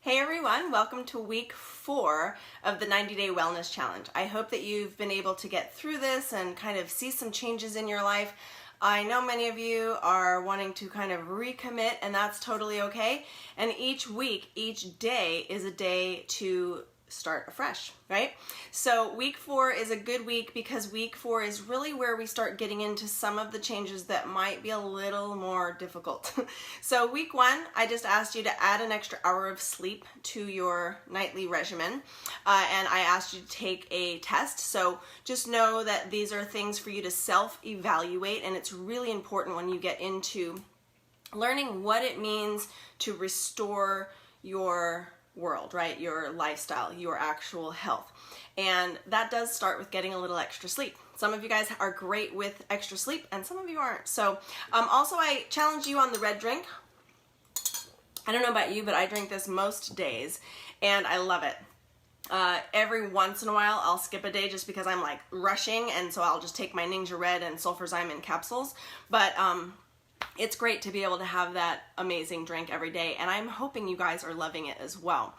Hey everyone, welcome to week 4 of the 90-day wellness challenge. I hope that you've been able to get through this and kind of see some changes in your life. I know many of you are wanting to kind of recommit, and that's totally okay. And each week, each day is a day to start afresh, right? So week 4 is a good week because week 4 is really where we start getting into some of the changes that might be a little more difficult. So week 1, I just asked you to add an extra hour of sleep to your nightly regimen, and I asked you to take a test. So just know that these are things for you to self-evaluate, and it's really important when you get into learning what it means to restore your world, right? Your lifestyle, your actual health. And that does start with getting a little extra sleep. Some of you guys are great with extra sleep and some of you aren't. So also I challenge you on the red drink. I don't know about you, but I drink this most days and I love it. Every once in a while I'll skip a day just because I'm like rushing, and so I'll just take my Ninja Red and sulfurzyme capsules. But it's great to be able to have that amazing drink every day, and I'm hoping you guys are loving it as well.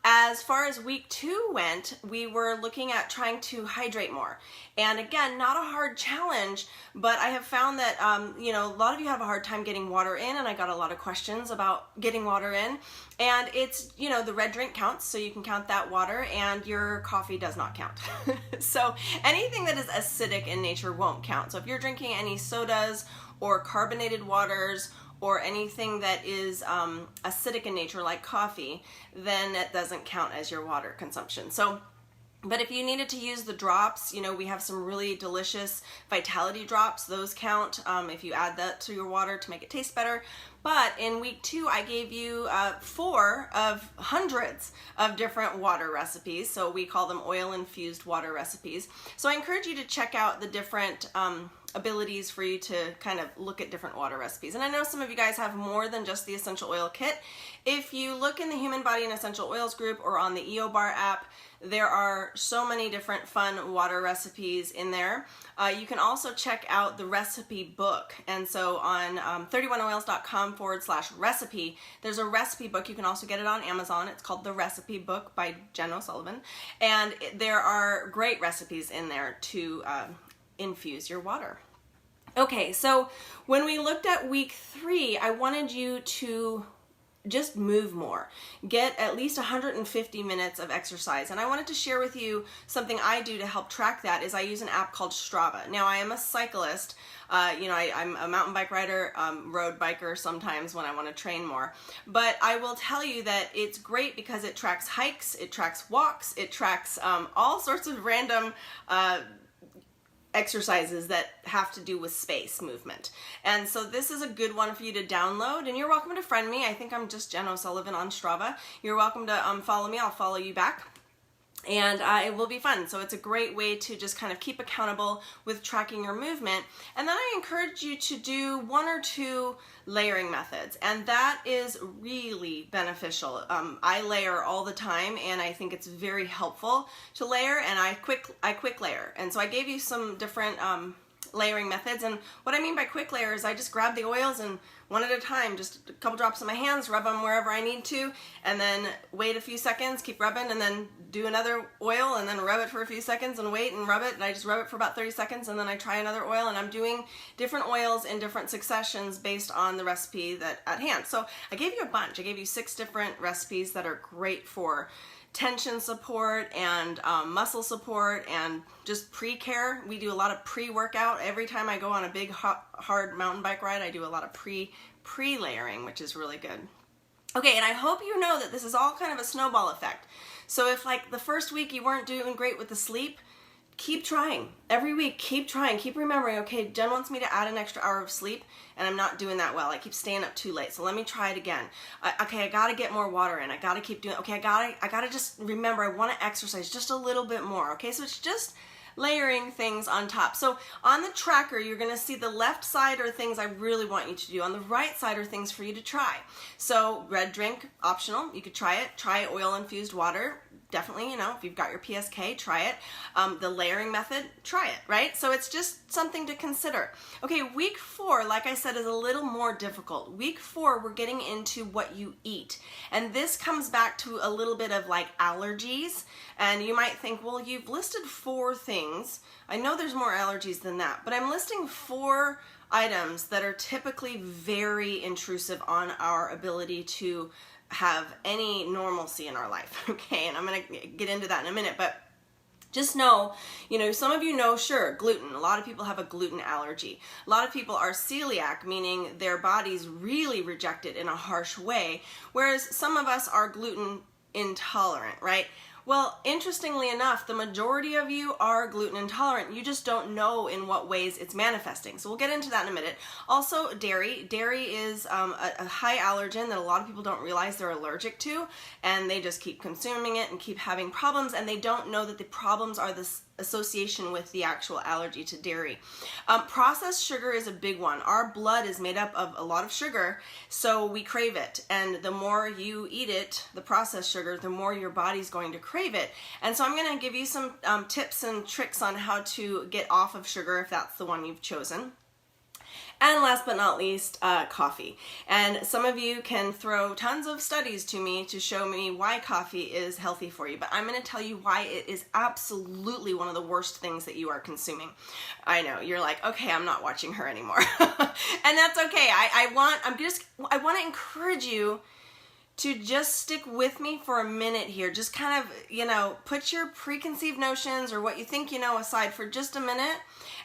As far as week 2 went, we were looking at trying to hydrate more. And again, not a hard challenge, but I have found that, a lot of you have a hard time getting water in, and I got a lot of questions about getting water in. And it's, the red drink counts, so you can count that water, and your coffee does not count. So anything that is acidic in nature won't count. So if you're drinking any sodas or carbonated waters or anything that is acidic in nature like coffee, then it doesn't count as your water consumption. But if you needed to use the drops, we have some really delicious vitality drops. Those count if you add that to your water to make it taste better. But in week 2, I gave you 4 of hundreds of different water recipes. So we call them oil-infused water recipes. So I encourage you to check out the different abilities for you to kind of look at different water recipes. And I know some of you guys have more than just the essential oil kit. If you look in the Human Body and Essential Oils group or on the EOBar app, there are so many different fun water recipes in there. You can also check out the recipe book. And so on 31oils.com/recipe, there's a recipe book. You can also get it on Amazon. It's called The Recipe Book by Jen O'Sullivan. And there are great recipes in there to infuse your water. Okay, so when we looked at week 3, I wanted you to just move more. Get at least 150 minutes of exercise. And I wanted to share with you something I do to help track that is I use an app called Strava. Now, I am a cyclist. I'm a mountain bike rider, road biker sometimes when I want to train more. But I will tell you that it's great because it tracks hikes, it tracks walks, it tracks all sorts of random exercises that have to do with space movement. And so this is a good one for you to download, and you're welcome to friend me. I think I'm just Jen O'Sullivan on Strava. You're welcome to follow me. I'll follow you back. And it will be fun. So it's a great way to just kind of keep accountable with tracking your movement. And then I encourage you to do 1 or 2 layering methods. And that is really beneficial. I layer all the time, and I think it's very helpful to layer, and I quick layer. And so I gave you some different layering methods. And what I mean by quick layer is I just grab the oils and one at a time, just a couple drops in my hands, rub them wherever I need to, and then wait a few seconds, keep rubbing, and then do another oil, and then rub it for a few seconds, and wait and rub it, and I just rub it for about 30 seconds, and then I try another oil, and I'm doing different oils in different successions based on the recipe that at hand. So I gave you a bunch. I gave you 6 different recipes that are great for tension support and muscle support and just pre-care. We do a lot of pre-workout. Every time I go on a big hard mountain bike ride, I do a lot of pre-layering, which is really good. Okay, and I hope you know that this is all kind of a snowball effect. So if like the first week you weren't doing great with the sleep, keep trying. Every week, keep trying. Keep remembering, okay, Jen wants me to add an extra hour of sleep, and I'm not doing that well. I keep staying up too late, so let me try it again. Okay, I gotta get more water in. I gotta keep doing, okay, I gotta just remember I wanna exercise just a little bit more, okay? So it's just layering things on top. So on the tracker, you're gonna see the left side are things I really want you to do. On the right side are things for you to try. So red drink, optional. You could try it. Try oil-infused water. definitely, if you've got your PSK, try it. The layering method, try it, right? So it's just something to consider. Okay, week 4, like I said, is a little more difficult. Week 4, we're getting into what you eat. And this comes back to a little bit of like allergies. And you might think, well, you've listed 4 things. I know there's more allergies than that, but I'm listing 4 items that are typically very intrusive on our ability to have any normalcy in our life, okay? And I'm going to get into that in a minute, but just know, some of you know, sure, gluten. A lot of people have a gluten allergy. A lot of people are celiac, meaning their bodies really reject it in a harsh way, whereas some of us are gluten intolerant, right? Well, interestingly enough, the majority of you are gluten intolerant. You just don't know in what ways it's manifesting. So we'll get into that in a minute. Also, dairy. Dairy is a high allergen that a lot of people don't realize they're allergic to, and they just keep consuming it and keep having problems, and they don't know that the problems are this association with the actual allergy to dairy. Processed sugar is a big one. Our blood is made up of a lot of sugar, so we crave it. And the more you eat it, the processed sugar, the more your body's going to crave it. And so I'm going to give you some tips and tricks on how to get off of sugar if that's the one you've chosen. And last but not least, coffee. And some of you can throw tons of studies to me to show me why coffee is healthy for you, but I'm going to tell you why it is absolutely one of the worst things that you are consuming. I know, you're like, okay, I'm not watching her anymore. And that's okay. I want to encourage you to just stick with me for a minute here. Just kind of, put your preconceived notions or what you think you know aside for just a minute.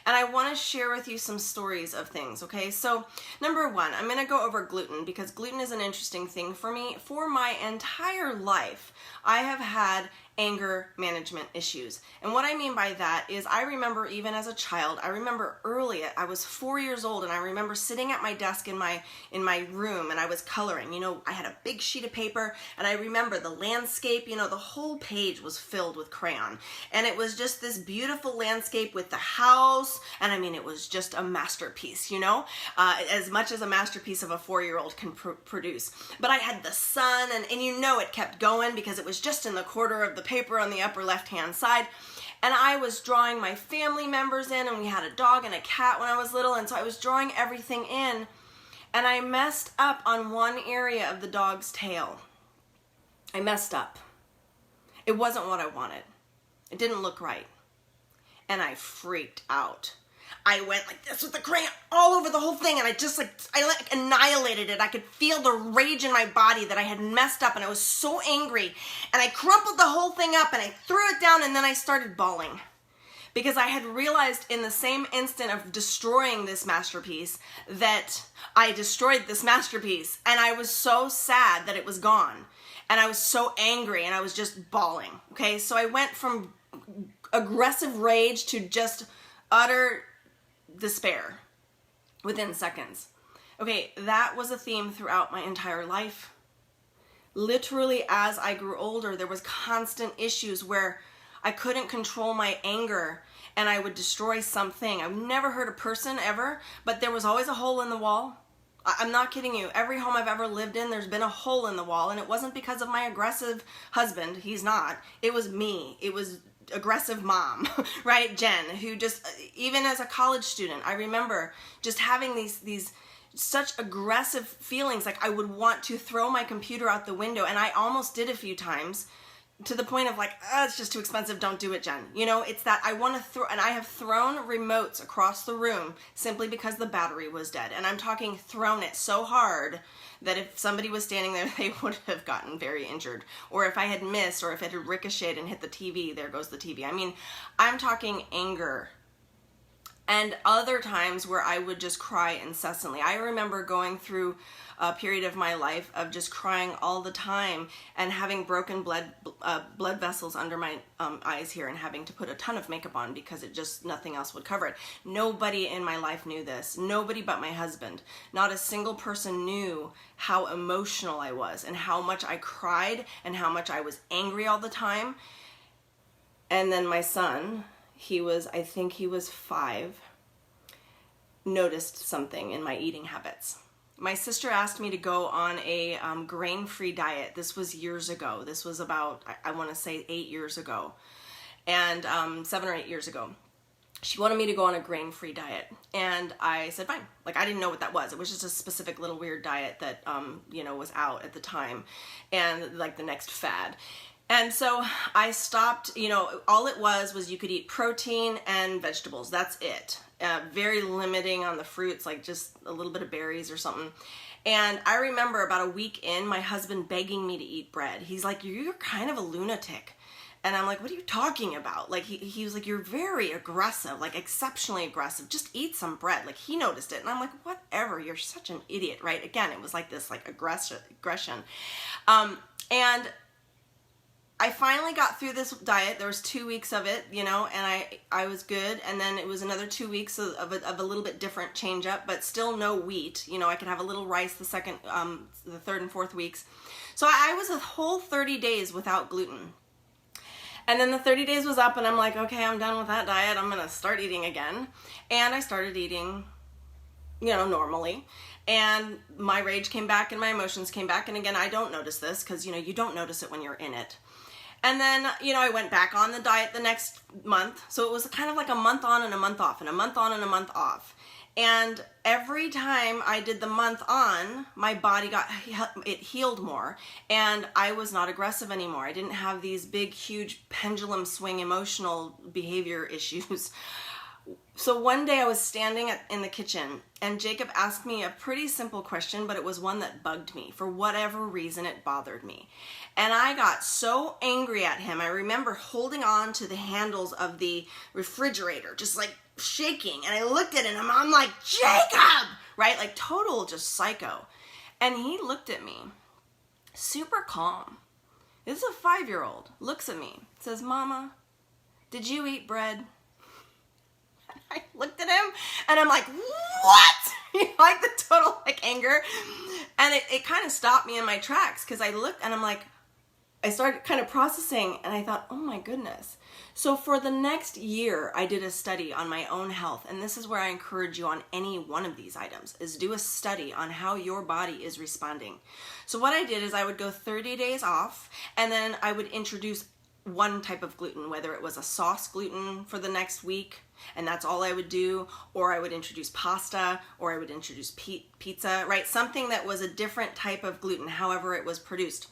And I want to share with you some stories of things, okay? So, number 1, I'm going to go over gluten because gluten is an interesting thing for me. For my entire life, I have had anger management issues. And what I mean by that is I remember even as a child, I remember early, I was 4 years old, and I remember sitting at my desk in my room, and I was coloring. I had a big sheet of paper, and I remember the landscape, the whole page was filled with crayon. And it was just this beautiful landscape with the house, and I mean, it was just a masterpiece, as much as a masterpiece of a 4-year-old can produce. But I had the sun, and it kept going because it was just in the corner of the paper on the upper left-hand side. And I was drawing my family members in, and we had a dog and a cat when I was little, and so I was drawing everything in, and I messed up on one area of the dog's tail. I messed up. It wasn't what I wanted. It didn't look right. And I freaked out. I went like this with the crayon all over the whole thing, and I annihilated it. I could feel the rage in my body that I had messed up, and I was so angry. And I crumpled the whole thing up, and I threw it down, and then I started bawling. Because I had realized in the same instant of destroying this masterpiece that I destroyed this masterpiece, and I was so sad that it was gone. And I was so angry, and I was just bawling. Okay, so I went from aggressive rage to just utter despair within seconds. Okay, that was a theme throughout my entire life. Literally, as I grew older, there was constant issues where I couldn't control my anger and I would destroy something. I've never hurt a person ever, but there was always a hole in the wall. I'm not kidding you. Every home I've ever lived in, there's been a hole in the wall, and it wasn't because of my aggressive husband. He's not. It was me. It was aggressive mom, right? Jen, who just, even as a college student, I remember just having these such aggressive feelings, like I would want to throw my computer out the window, and I almost did a few times, to the point of like, it's just too expensive, don't do it, Jen. It's that I want to throw, and I have thrown remotes across the room simply because the battery was dead. And I'm talking thrown it so hard that if somebody was standing there, they would have gotten very injured. Or if I had missed, or if it had ricocheted and hit the TV, there goes the TV. I mean, I'm talking anger. And other times where I would just cry incessantly. I remember going through a period of my life of just crying all the time and having broken blood vessels under my eyes here, and having to put a ton of makeup on because nothing else would cover it. Nobody in my life knew this. Nobody but my husband. Not a single person knew how emotional I was and how much I cried and how much I was angry all the time. And then my son, I think he was 5, noticed something in my eating habits. my sister asked me to go on a grain-free diet. This was years ago. This was about, I want to say 8 years ago, and 7 or 8 years ago. She wanted me to go on a grain-free diet, and I said fine. Like, I didn't know what that was. It was just a specific little weird diet that was out at the time, and like the next fad. And so I stopped. All it was you could eat protein and vegetables. That's it. Very limiting on the fruits, like just a little bit of berries or something. And I remember about a week in, my husband begging me to eat bread. He's like, "You're kind of a lunatic." And I'm like, "What are you talking about?" Like, he was like, "You're very aggressive, like exceptionally aggressive. Just eat some bread." Like, he noticed it. And I'm like, "Whatever, you're such an idiot," right? Again, it was like this like aggression. And I finally got through this diet. There was 2 weeks of it, and I was good. And then it was another 2 weeks of a little bit different change up, but still no wheat. I could have a little rice the third and fourth weeks. So I was a whole 30 days without gluten. And then the 30 days was up, and I'm like, okay, I'm done with that diet. I'm going to start eating again. And I started eating, normally. And my rage came back and my emotions came back. And again, I don't notice this because, you don't notice it when you're in it. And then, I went back on the diet the next month. So it was kind of like a month on and a month off, and a month on and a month off. And every time I did the month on, my body it healed more, and I was not aggressive anymore. I didn't have these big, huge pendulum swing emotional behavior issues. So one day I was standing in the kitchen, and Jacob asked me a pretty simple question, but it was one that bugged me. For whatever reason, it bothered me. And I got so angry at him. I remember holding on to the handles of the refrigerator, just like shaking. And I looked at him, and I'm like, "Jacob!" Right? Like total just psycho. And he looked at me, super calm. This is a 5-year-old. Looks at me, says, "Mama, did you eat bread?" I looked at him and I'm like, "What?" Like the total anger. And it kind of stopped me in my tracks because I looked and I'm like, I started kind of processing, and I thought, oh my goodness. So for the next year, I did a study on my own health. And this is where I encourage you on any one of these items, is do a study on how your body is responding. So what I did is I would go 30 days off, and then I would introduce one type of gluten, whether it was a sauce gluten for the next week, and that's all I would do, or I would introduce pasta, or I would introduce pizza, right? Something that was a different type of gluten, however it was produced.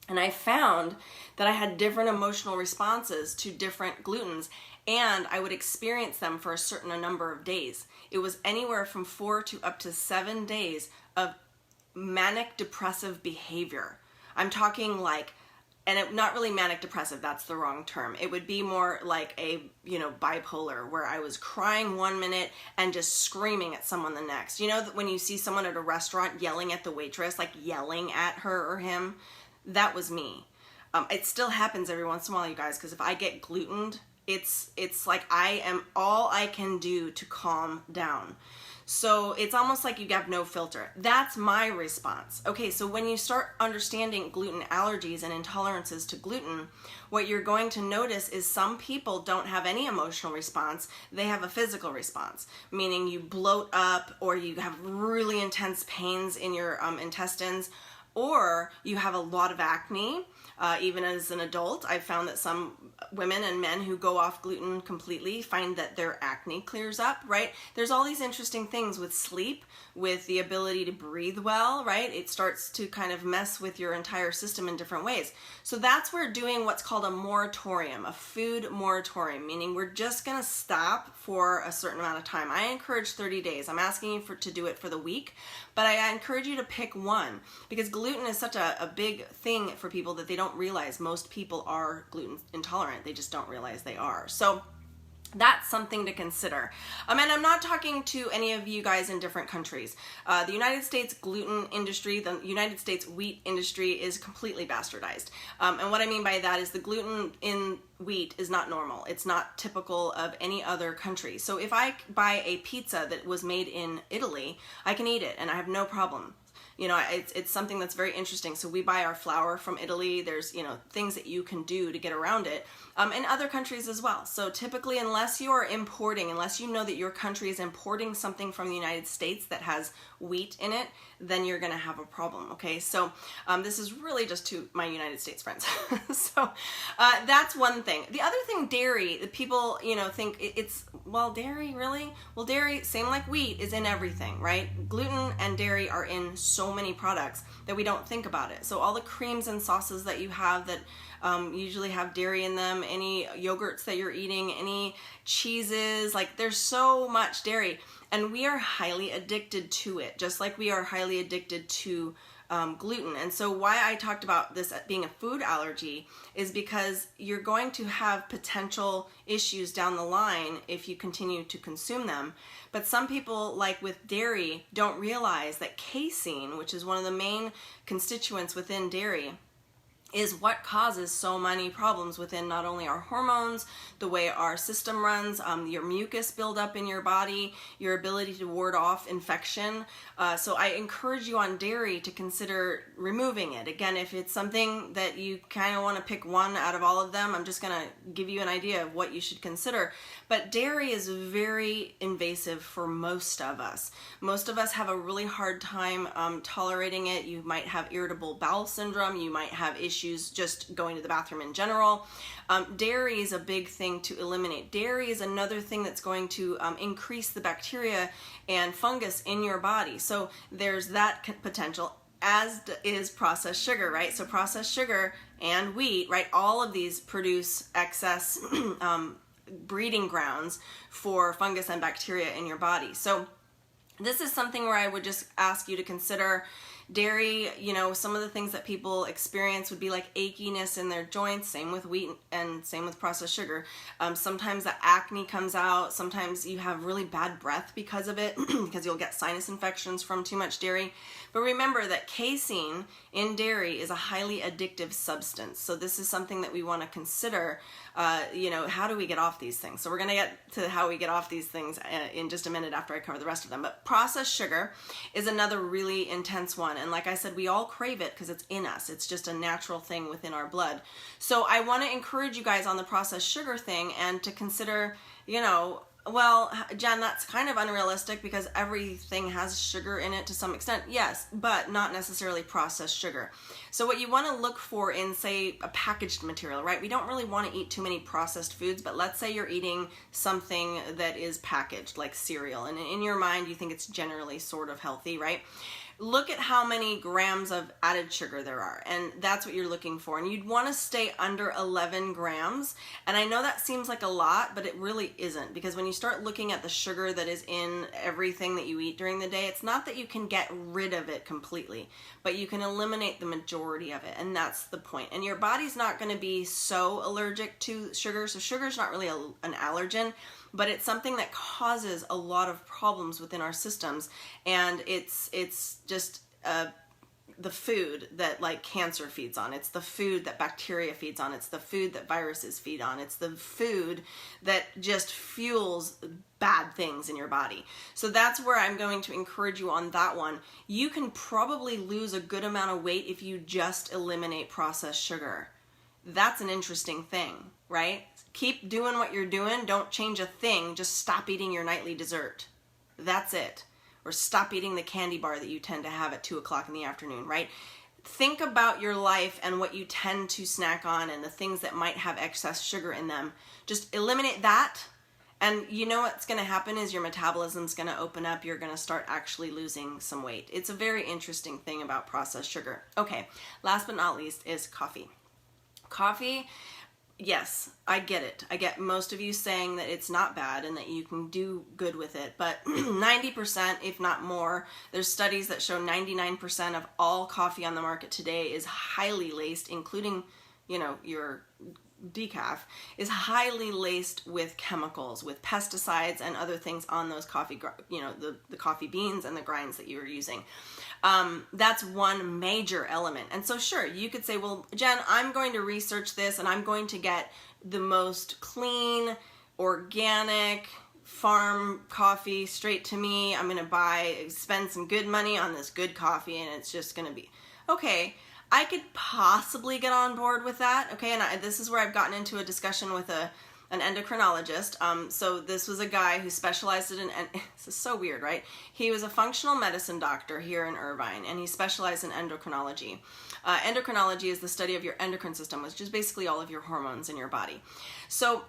And I found that I had different emotional responses to different glutens, and I would experience them for a certain number of days. It was anywhere from 4 to up to 7 days of manic depressive behavior. I'm talking like, not really manic depressive, that's the wrong term. It would be more like a, bipolar, where I was crying one minute and just screaming at someone the next. When you see someone at a restaurant yelling at the waitress, like yelling at her or him, that was me. It still happens every once in a while, you guys, because if I get glutened, it's like I am all I can do to calm down. So it's almost like you have no filter. That's my response. Okay, so when you start understanding gluten allergies and intolerances to gluten, what you're going to notice is some people don't have any emotional response. They have a physical response, meaning you bloat up, or you have really intense pains in your intestines, or you have a lot of acne. Even as an adult, I've found that some women and men who go off gluten completely find that their acne clears up, right? There's all these interesting things with sleep, with the ability to breathe well, right? It starts to kind of mess with your entire system in different ways. So that's where doing what's called a moratorium, a food moratorium, meaning we're just going to stop for a certain amount of time. I encourage 30 days. I'm asking you to do it for the week, but I encourage you to pick one, because gluten is such a big thing for people that they don't realize. Most people are gluten intolerant. They just don't realize they are. So that's something to consider. And I'm not talking to any of you guys in different countries. The United States gluten industry, the United States wheat industry is completely bastardized. And what I mean by that is the gluten in wheat is not normal. It's not typical of any other country. So if I buy a pizza that was made in Italy, I can eat it and I have no problem. it's something that's very interesting. So we buy our flour from Italy. There's, things that you can do to get around it, in other countries as well. So typically, unless you are importing, unless you know that your country is importing something from the United States that has wheat in it, then you're going to have a problem. Okay, so this is really just to my United States friends. So that's one thing. The other thing, dairy. The people, think it's, well, dairy, really? Well, dairy, same like wheat, is in everything, right? Gluten and dairy are in so many products that we don't think about it. So all the creams and sauces that you have that usually have dairy in them, any yogurts that you're eating, any cheeses, like there's so much dairy, and we are highly addicted to it, just like we are highly addicted to gluten. And so why I talked about this being a food allergy is because you're going to have potential issues down the line if you continue to consume them. But some people, like with dairy, don't realize that casein, which is one of the main constituents within dairy, is what causes so many problems within not only our hormones, the way our system runs, your mucus buildup in your body, your ability to ward off infection. So I encourage you on dairy to consider removing it. Again, if it's something that you kind of want to pick one out of all of them, I'm just going to give you an idea of what you should consider. But dairy is very invasive for most of us. Most of us have a really hard time tolerating it. You might have irritable bowel syndrome. You might have issues just going to the bathroom in general. Dairy is a big thing to eliminate. Dairy is another thing that's going to increase the bacteria and fungus in your body. So there's that potential, as is processed sugar, right? So processed sugar and wheat, right? All of these produce excess breeding grounds for fungus and bacteria in your body. So this is something where I would just ask you to consider. Dairy, some of the things that people experience would be like achiness in their joints, same with wheat and same with processed sugar. Sometimes the acne comes out. Sometimes you have really bad breath because of it, because you'll get sinus infections from too much dairy. But remember that casein in dairy is a highly addictive substance. So this is something that we want to consider. How do we get off these things? So we're going to get to how we get off these things in just a minute after I cover the rest of them. But processed sugar is another really intense one. And like I said, we all crave it because it's in us. It's just a natural thing within our blood. So I want to encourage you guys on the processed sugar thing and to consider, well, Jen, that's kind of unrealistic because everything has sugar in it to some extent. Yes, but not necessarily processed sugar. So what you want to look for in, say, a packaged material, right? We don't really want to eat too many processed foods, but let's say you're eating something that is packaged, like cereal, and in your mind you think it's generally sort of healthy, right? Look at how many grams of added sugar there are, and that's what you're looking for. And you'd want to stay under 11 grams. And I know that seems like a lot, but it really isn't, because when you start looking at the sugar that is in everything that you eat during the day, it's not that you can get rid of it completely, but you can eliminate the majority of it, and that's the point. And your body's not going to be so allergic to sugar, so sugar's not really an allergen, but it's something that causes a lot of problems within our systems, and it's just the food that like cancer feeds on. It's the food that bacteria feeds on. It's the food that viruses feed on. It's the food that just fuels bad things in your body. So that's where I'm going to encourage you on that one. You can probably lose a good amount of weight if you just eliminate processed sugar. That's an interesting thing, right? Keep doing what you're doing. Don't change a thing. Just stop eating your nightly dessert. That's it. Or stop eating the candy bar that you tend to have at 2 o'clock in the afternoon, right? Think about your life and what you tend to snack on and the things that might have excess sugar in them. Just eliminate that, and you know what's going to happen is your metabolism's going to open up. You're going to start actually losing some weight. It's a very interesting thing about processed sugar. Okay, last but not least is coffee. Coffee, yes, I get it. I get most of you saying that it's not bad and that you can do good with it, but 90%, if not more, there's studies that show 99% of all coffee on the market today is highly laced, including, your decaf, is highly laced with chemicals, with pesticides and other things on those coffee, the coffee beans and the grinds that you're using. That's one major element. And so sure, you could say, well, Jen, I'm going to research this and I'm going to get the most clean, organic, farm coffee straight to me. I'm going to spend some good money on this good coffee, and it's just going to be, okay, I could possibly get on board with that. Okay, and this is where I've gotten into a discussion with an endocrinologist. So this was a guy who specialized in, this is so weird, right? He was a functional medicine doctor here in Irvine, and he specialized in endocrinology. Endocrinology is the study of your endocrine system, which is basically all of your hormones in your body. So,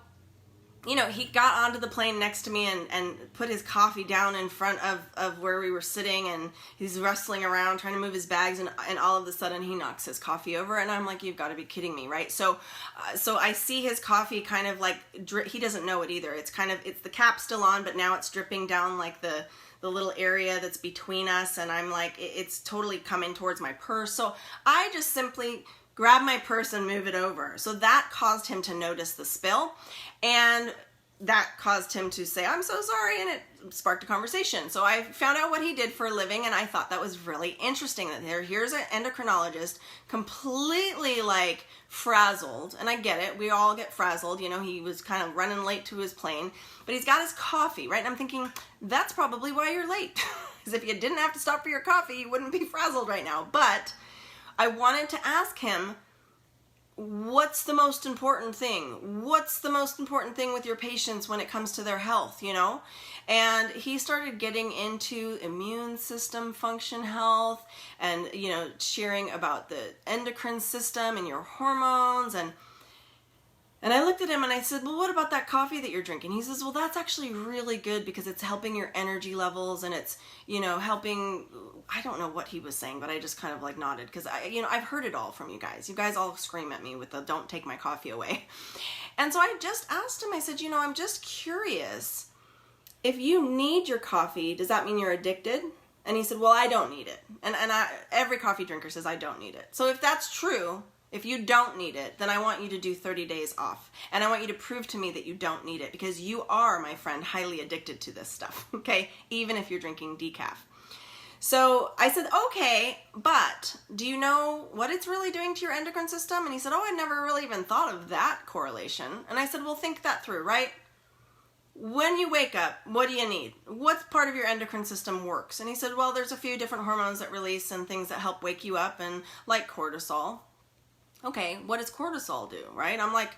you know, he got onto the plane next to me and put his coffee down in front of where we were sitting, and he's wrestling around trying to move his bags, and all of a sudden he knocks his coffee over, and I'm like, you've got to be kidding me, right? So I see his coffee kind of like, he doesn't know it either. It's the cap still on, but now it's dripping down like the little area that's between us, and I'm like, it's totally coming towards my purse. So I just simply grab my purse and move it over. So that caused him to notice the spill, and that caused him to say, I'm so sorry, and it sparked a conversation. So I found out what he did for a living, and I thought that was really interesting, that here's an endocrinologist completely like frazzled, and I get it, we all get frazzled, you know, he was kind of running late to his plane, but he's got his coffee, right? And I'm thinking, that's probably why you're late, because if you didn't have to stop for your coffee, you wouldn't be frazzled right now. But I wanted to ask him, what's the most important thing? What's the most important thing with your patients when it comes to their health, you know? And he started getting into immune system function health, and, you know, sharing about the endocrine system and your hormones. And I looked at him and I said, well, what about that coffee that you're drinking? He says, well, that's actually really good because it's helping your energy levels, and it's, you know, helping, I don't know what he was saying, but I just kind of like nodded, because I've heard it all from you guys. You guys all scream at me with the don't take my coffee away. And so I just asked him, I said, you know, I'm just curious, if you need your coffee, does that mean you're addicted? And he said, well, I don't need it. And every coffee drinker says I don't need it. So if that's true, if you don't need it, then I want you to do 30 days off. And I want you to prove to me that you don't need it, because you are, my friend, highly addicted to this stuff, okay? Even if you're drinking decaf. So I said, okay, but do you know what it's really doing to your endocrine system? And he said, oh, I never really even thought of that correlation. And I said, well, think that through, right? When you wake up, what do you need? What part of your endocrine system works? And he said, well, there's a few different hormones that release and things that help wake you up, and like cortisol. Okay, what does cortisol do, right? I'm like,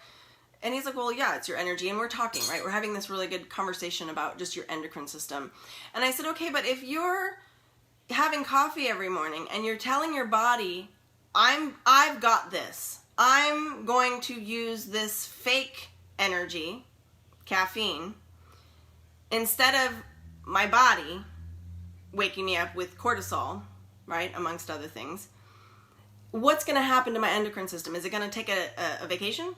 and he's like, well, yeah, it's your energy, and we're talking, right? We're having this really good conversation about just your endocrine system. And I said, okay, but if you're having coffee every morning and you're telling your body, I've got this, I'm going to use this fake energy, caffeine, instead of my body waking me up with cortisol, right, amongst other things, what's going to happen to my endocrine system? Is it going to take a vacation?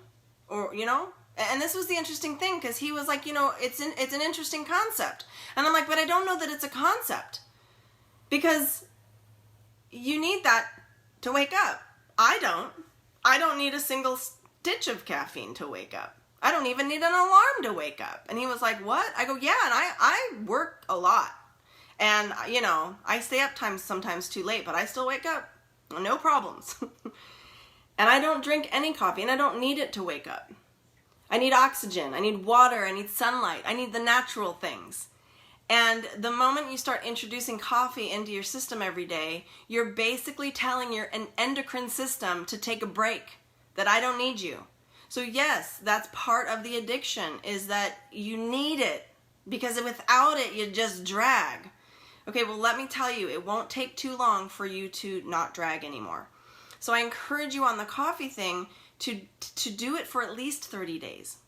Or, you know? And this was the interesting thing, because he was like, you know, it's an interesting concept. And I'm like, but I don't know that it's a concept, because you need that to wake up. I don't need a single stitch of caffeine to wake up. I don't even need an alarm to wake up. And he was like, what? I go, yeah, and I work a lot. And, you know, I stay up sometimes too late, but I still wake up. No problems. And I don't drink any coffee, and I don't need it to wake up. I need oxygen, I need water, I need sunlight, I need the natural things. And the moment you start introducing coffee into your system every day, you're basically telling your endocrine system to take a break, that I don't need you. So yes, that's part of the addiction, is that you need it, because without it, you just drag. Okay, well, let me tell you, it won't take too long for you to not drag anymore. So I encourage you on the coffee thing to do it for at least 30 days.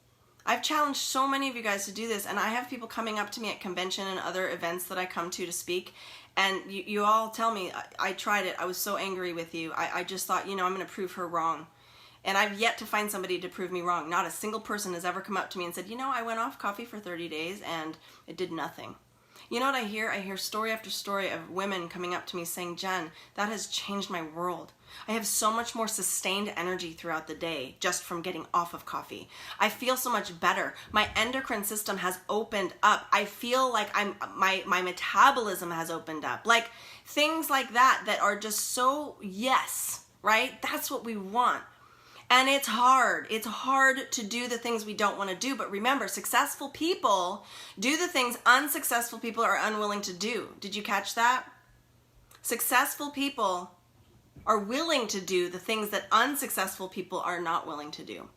I've challenged so many of you guys to do this, and I have people coming up to me at convention and other events that I come to speak, and you all tell me, I tried it, I was so angry with you, I just thought, you know, I'm going to prove her wrong. And I've yet to find somebody to prove me wrong. Not a single person has ever come up to me and said, you know, I went off coffee for 30 days and it did nothing. You know what I hear? I hear story after story of women coming up to me saying, Jen, that has changed my world. I have so much more sustained energy throughout the day just from getting off of coffee. I feel so much better. My endocrine system has opened up. I feel like my metabolism has opened up. Like things like that are just so yes, right? That's what we want. And it's hard. It's hard to do the things we don't want to do. But remember, successful people do the things unsuccessful people are unwilling to do. Did you catch that? Successful people are willing to do the things that unsuccessful people are not willing to do.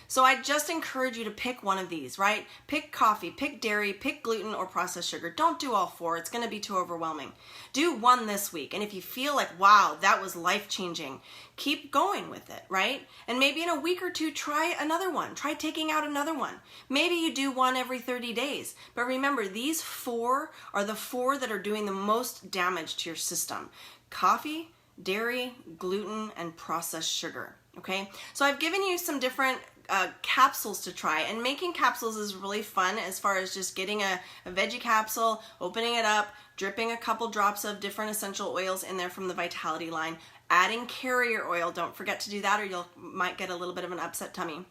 So I just encourage you to pick one of these, right? Pick coffee, pick dairy, pick gluten or processed sugar. Don't do all four. It's going to be too overwhelming. Do one this week. And if you feel like, wow, that was life-changing, keep going with it, right? And maybe in a week or two, try another one. Try taking out another one. Maybe you do one every 30 days. But remember, these four are the four that are doing the most damage to your system. Coffee, dairy, gluten, and processed sugar, okay? So I've given you some different capsules to try, and making capsules is really fun as far as just getting a veggie capsule, opening it up, dripping a couple drops of different essential oils in there from the Vitality line, adding carrier oil. Don't forget to do that or you might get a little bit of an upset tummy.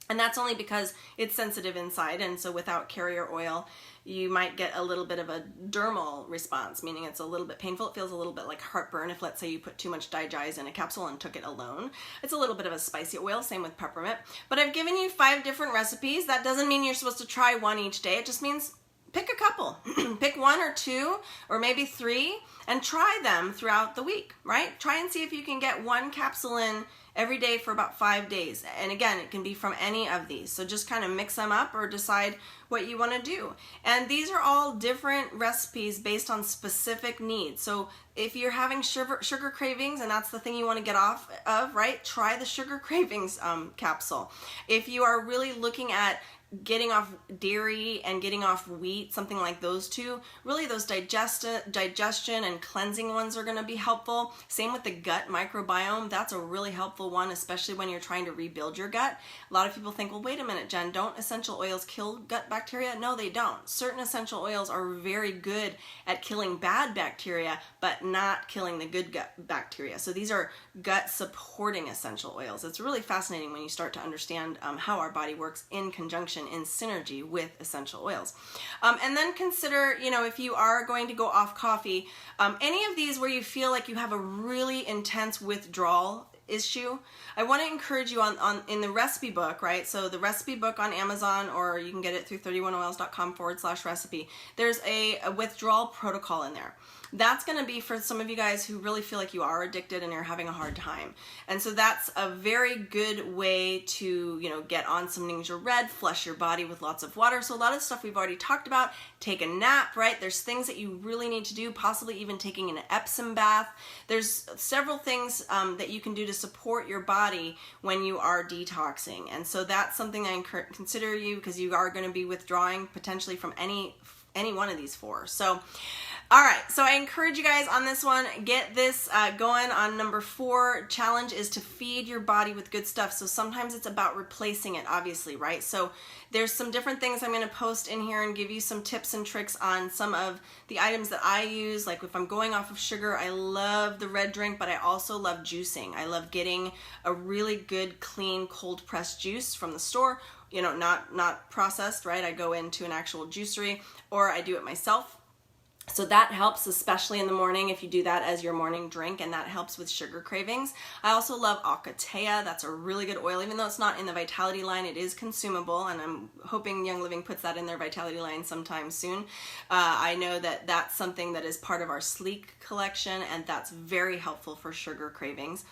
And that's only because it's sensitive inside, and so without carrier oil, you might get a little bit of a dermal response, meaning it's a little bit painful. It feels a little bit like heartburn if, let's say, you put too much digize in a capsule and took it alone. It's a little bit of a spicy oil, same with peppermint. But I've given you 5 different recipes. That doesn't mean you're supposed to try one each day. It just means pick a couple. Pick 1 or 2 or maybe 3 and try them throughout the week, right? Try and see if you can get 1 capsule in every day for about 5 days. And again, it can be from any of these. So just kind of mix them up or decide what you want to do. And these are all different recipes based on specific needs. So if you're having sugar cravings and that's the thing you want to get off of, right? Try the sugar cravings capsule. If you are really looking at getting off dairy and getting off wheat, something like those two, really those digestion and cleansing ones are going to be helpful. Same with the gut microbiome. That's a really helpful one, especially when you're trying to rebuild your gut. A lot of people think, well, wait a minute, Jen, don't essential oils kill gut bacteria? No, they don't. Certain essential oils are very good at killing bad bacteria, but not killing the good gut bacteria. So these are gut supporting essential oils. It's really fascinating when you start to understand how our body works in conjunction, in synergy with essential oils. And then consider, if you are going to go off coffee, any of these where you feel like you have a really intense withdrawal issue, I want to encourage you on in the recipe book, right? So the recipe book on Amazon, or you can get it through 31oils.com/recipe. There's a withdrawal protocol in there. That's going to be for some of you guys who really feel like you are addicted and you're having a hard time. And so that's a very good way to, get on some Ningxia Red, flush your body with lots of water. So a lot of stuff we've already talked about. Take a nap, right? There's things that you really need to do, possibly even taking an Epsom bath. There's several things that you can do to support your body when you are detoxing. And so that's something I consider you, because you are going to be withdrawing potentially from any one of these 4. So all right, so I encourage you guys on this one, get this going on number 4. Challenge is to feed your body with good stuff. So sometimes it's about replacing it, obviously, right? So there's some different things I'm going to post in here and give you some tips and tricks on some of the items that I use. Like if I'm going off of sugar, I love the red drink, but I also love juicing. I love getting a really good, clean, cold pressed juice from the store, not processed, right? I go into an actual juicery or I do it myself. So that helps, especially in the morning if you do that as your morning drink, and that helps with sugar cravings. I also love Acatea. That's a really good oil. Even though it's not in the Vitality line, it is consumable, and I'm hoping Young Living puts that in their Vitality line sometime soon. I know that that's something that is part of our Sleek collection, and that's very helpful for sugar cravings.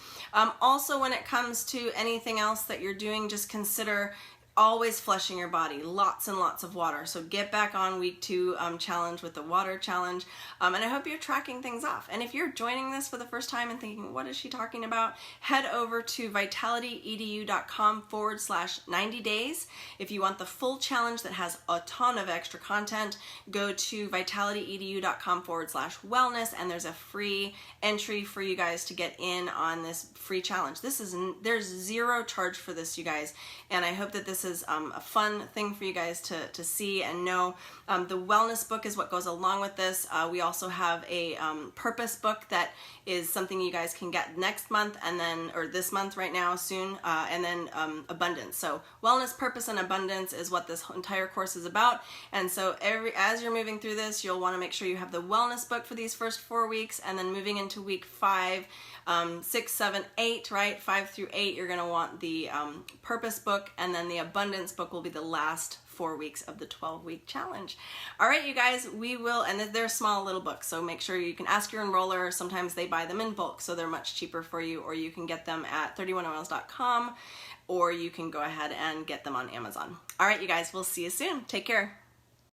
Also, when it comes to anything else that you're doing, just consider always flushing your body, lots and lots of water. So get back on week 2 challenge with the water challenge. And I hope you're tracking things off. And if you're joining this for the first time and thinking, what is she talking about? Head over to vitalityedu.com/90 days. If you want the full challenge that has a ton of extra content, go to vitalityedu.com/wellness, and there's a free entry for you guys to get in on this free challenge. There's 0 charge for this, you guys. And I hope that this is a fun thing for you guys to see and know. The wellness book is what goes along with this. We also have a purpose book that is something you guys can get next month, and then, or this month right now, soon, and then abundance. So wellness, purpose, and abundance is what this entire course is about. And so as you're moving through this, you'll want to make sure you have the wellness book for these first 4 weeks, and then moving into week 5, 6, 7, 8, right? 5 through 8, you're going to want the purpose book, and then the abundance book will be the last 4 weeks of the 12-week challenge. All right, you guys, we will, and they're small little books, so make sure you can ask your enroller. Sometimes they buy them in bulk, so they're much cheaper for you, or you can get them at 31oils.com, or you can go ahead and get them on Amazon. All right, you guys, we'll see you soon. Take care.